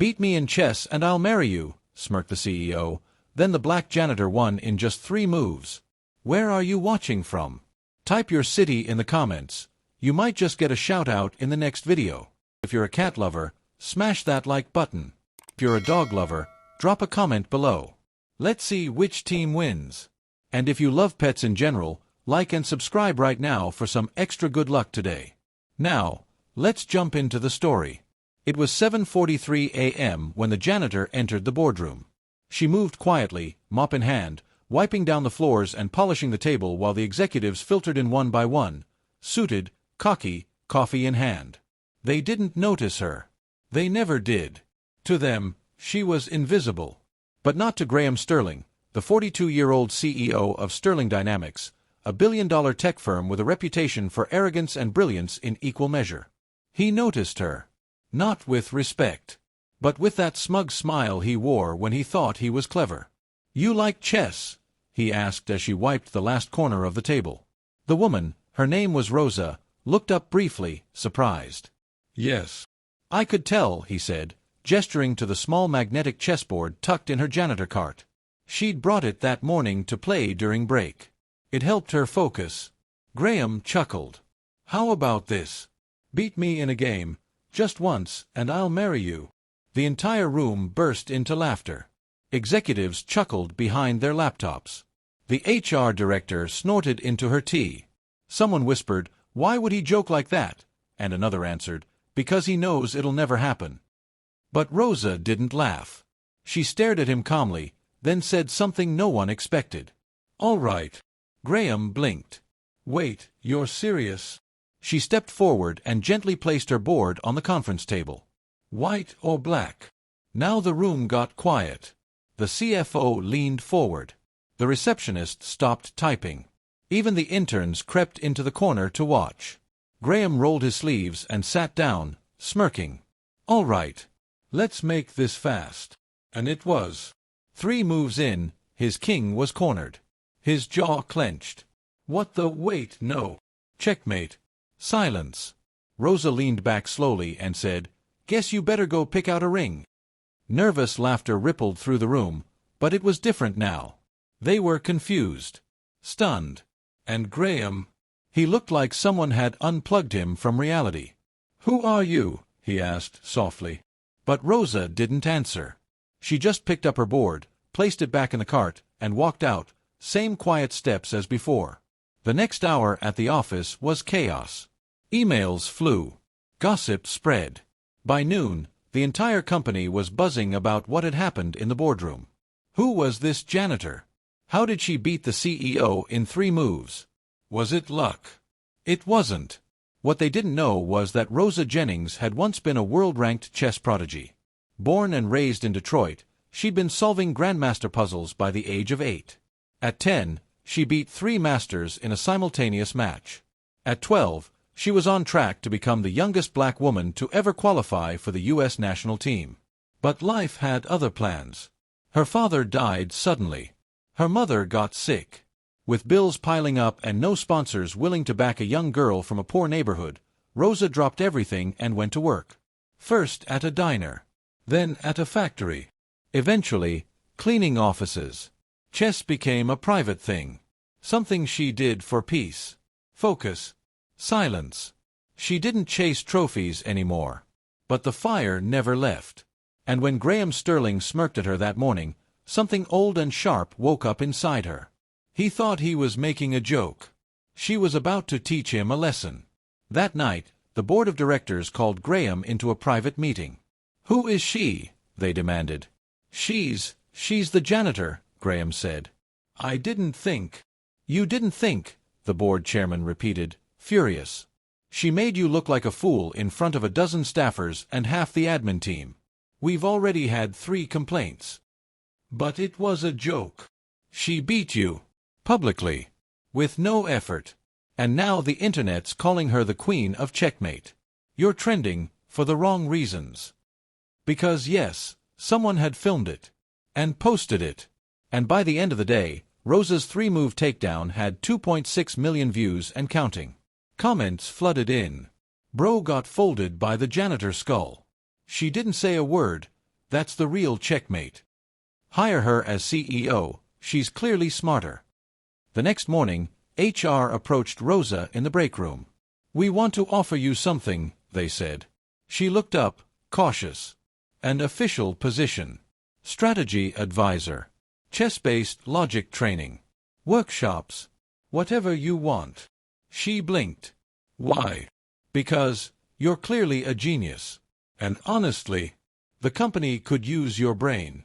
Beat me in chess and I'll marry you, smirked the CEO. Then the black janitor won in just 3 moves. Where are you watching from? Type your city in the comments. You might just get a shout out in the next video. If you're a cat lover, smash that like button. If you're a dog lover, drop a comment below. Let's see which team wins. And if you love pets in general, like and subscribe right now for some extra good luck today. Now, let's jump into the story. It was 7:43 a.m. when the janitor entered the boardroom. She moved quietly, mop in hand, wiping down the floors and polishing the table while the executives filtered in one by one, suited, cocky, coffee in hand. They didn't notice her. They never did. To them, she was invisible. But not to Graham Sterling, the 42-year-old CEO of Sterling Dynamics, a billion-dollar tech firm with a reputation for arrogance and brilliance in equal measure. He noticed her. Not with respect, but with that smug smile he wore when he thought he was clever. "You like chess?" he asked as she wiped the last corner of the table. The woman, her name was Rosa, looked up briefly, surprised. "Yes." "I could tell," he said, gesturing to the small magnetic chessboard tucked in her janitor cart. She'd brought it that morning to play during break. It helped her focus. Graham chuckled. "How about this? Beat me in a game, just once, and I'll marry you." The entire room burst into laughter. Executives chuckled behind their laptops. The HR director snorted into her tea. Someone whispered, "Why would he joke like that?" And another answered, "Because he knows it'll never happen." But Rosa didn't laugh. She stared at him calmly, then said something no one expected. "All right." Graham blinked. "Wait, you're serious?" She stepped forward and gently placed her board on the conference table. "White or black?" Now the room got quiet. The CFO leaned forward. The receptionist stopped typing. Even the interns crept into the corner to watch. Graham rolled his sleeves and sat down, smirking. "All right. Let's make this fast." And it was. 3 moves in, his king was cornered. His jaw clenched. "What the wait, no. Checkmate." Silence. Rosa leaned back slowly and said, "Guess you better go pick out a ring." Nervous laughter rippled through the room, but it was different now. They were confused. Stunned. And Graham. He looked like someone had unplugged him from reality. "Who are you?" he asked softly. But Rosa didn't answer. She just picked up her board, placed it back in the cart, and walked out, same quiet steps as before. The next hour at the office was chaos. Emails flew. Gossip spread. By noon, the entire company was buzzing about what had happened in the boardroom. Who was this janitor? How did she beat the CEO in 3 moves? Was it luck? It wasn't. What they didn't know was that Rosa Jennings had once been a world-ranked chess prodigy. Born and raised in Detroit, she'd been solving grandmaster puzzles by the age of 8. At 10, she beat 3 masters in a simultaneous match. At 12, she was on track to become the youngest black woman to ever qualify for the U.S. national team. But life had other plans. Her father died suddenly. Her mother got sick. With bills piling up and no sponsors willing to back a young girl from a poor neighborhood, Rosa dropped everything and went to work. First at a diner. Then at a factory. Eventually, cleaning offices. Chess became a private thing. Something she did for peace. Focus. Silence. She didn't chase trophies anymore. But the fire never left. And when Graham Sterling smirked at her that morning, something old and sharp woke up inside her. He thought he was making a joke. She was about to teach him a lesson. That night, the board of directors called Graham into a private meeting. "Who is she?" they demanded. She's the janitor," Graham said. "I didn't think." "You didn't think," the board chairman repeated, furious. "She made you look like a fool in front of a dozen staffers and half the admin team. We've already had 3 complaints." "But it was a joke." "She beat you. Publicly. With no effort. And now the internet's calling her the queen of checkmate. You're trending, for the wrong reasons. Because yes, someone had filmed it. And posted it. And by the end of the day, Rosa's 3-move takedown had 2.6 million views and counting. Comments flooded in. Bro got folded by the janitor's skull. She didn't say a word, That's the real checkmate. Hire her as CEO, she's clearly smarter. The next morning, HR approached Rosa in the break room. We want to offer you something, they said. She looked up, cautious. An official position. Strategy advisor. Chess-based logic training. Workshops. Whatever you want. She blinked. Why? Because you're clearly a genius. And honestly, the company could use your brain.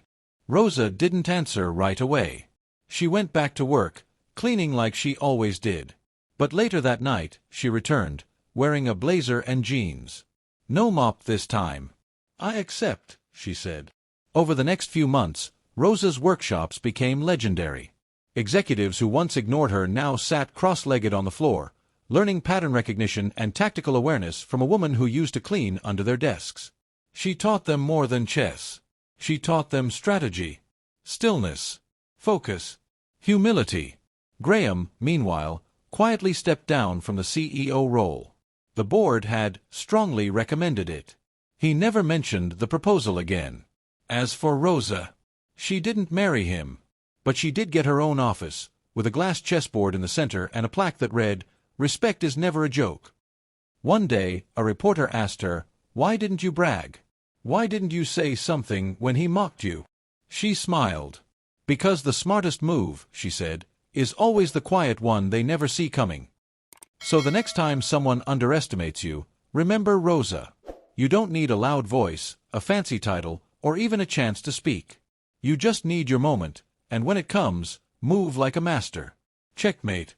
Rosa didn't answer right away. She went back to work, cleaning like she always did. But later that night, she returned, wearing a blazer and jeans. No mop this time. I accept, she said. Over the next few months, Rosa's workshops became legendary. Executives who once ignored her now sat cross-legged on the floor, learning pattern recognition and tactical awareness from a woman who used to clean under their desks. She taught them more than chess. She taught them strategy, stillness, focus, humility. Graham, meanwhile, quietly stepped down from the CEO role. The board had strongly recommended it. He never mentioned the proposal again. As for Rosa, she didn't marry him, but she did get her own office, with a glass chessboard in the center and a plaque that read, "Respect is never a joke." One day, a reporter asked her, "Why didn't you brag? Why didn't you say something when he mocked you?" She smiled. "Because the smartest move," she said, "is always the quiet one they never see coming." So the next time someone underestimates you, remember Rosa. You don't need a loud voice, a fancy title, or even a chance to speak. You just need your moment, and when it comes, move like a master. Checkmate.